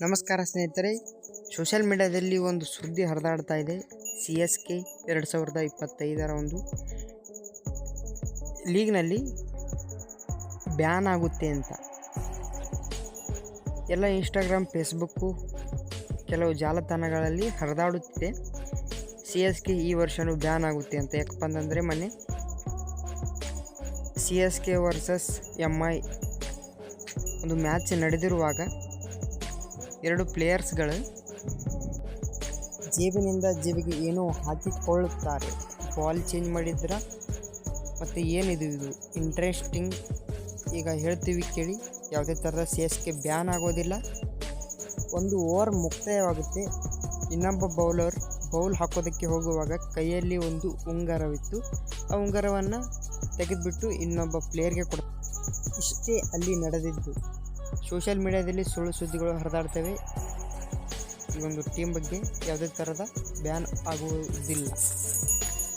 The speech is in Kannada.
ನಮಸ್ಕಾರ ಸ್ನೇಹಿತರೆ, ಸೋಷಿಯಲ್ ಮೀಡಿಯಾದಲ್ಲಿ ಒಂದು ಸುದ್ದಿ ಹರಿದಾಡ್ತಾ ಇದೆ. CSK 2025 ಒಂದು ಲೀಗ್ನಲ್ಲಿ ಬ್ಯಾನ್ ಆಗುತ್ತೆ ಅಂತ ಎಲ್ಲ ಇನ್ಸ್ಟಾಗ್ರಾಮ್, ಫೇಸ್ಬುಕ್ಕು, ಕೆಲವು ಜಾಲತಾಣಗಳಲ್ಲಿ ಹರಿದಾಡುತ್ತಿದೆ. CSK ಈ ವರ್ಷವೂ ಬ್ಯಾನ್ ಆಗುತ್ತೆ ಅಂತ. ಯಾಕಪ್ಪ ಅಂತಂದರೆ ಮೊನ್ನೆ CSK ವರ್ಸಸ್ MI ಒಂದು ಮ್ಯಾಚ್ ನಡೆದಿರುವಾಗ ಎರಡು ಪ್ಲೇಯರ್ಸ್ಗಳು ಜೇಬಿನಿಂದ ಜೇಬಿಗೆ ಏನೋ ಹಾಕಿಕೊಳ್ಳುತ್ತಾರೆ. ಬಾಲ್ ಚೇಂಜ್ ಮಾಡಿದ್ರೆ ಮತ್ತು ಏನಿದು ಇಂಟ್ರೆಸ್ಟಿಂಗ್. ಈಗ ಹೇಳ್ತೀವಿ ಕೇಳಿ. ಯಾವುದೇ ಥರದ CSK ಬ್ಯಾನ್ ಆಗೋದಿಲ್ಲ. ಒಂದು ಓವರ್ ಮುಕ್ತಾಯವಾಗುತ್ತೆ. ಇನ್ನೊಬ್ಬ ಬೌಲ್ ಹಾಕೋದಕ್ಕೆ ಹೋಗುವಾಗ ಕೈಯಲ್ಲಿ ಒಂದು ಉಂಗುರವಿತ್ತು. ಆ ಉಂಗುರವನ್ನು ತೆಗೆದುಬಿಟ್ಟು ಇನ್ನೊಬ್ಬ ಪ್ಲೇಯರ್ಗೆ ಇಷ್ಟೇ ಅಲ್ಲಿ ನಡೆದಿದ್ದು. ಸೋಷಿಯಲ್ ಮೀಡಿಯಾದಲ್ಲಿ ಸುಳ್ಳು ಸುದ್ದಿಗಳು ಹರಿದಾಡ್ತವೆ. ಈ ಒಂದು ಟೀಮ್ ಬಗ್ಗೆ ಯಾವುದೇ ಥರದ ಬ್ಯಾನ್ ಆಗುವುದಿಲ್ಲ.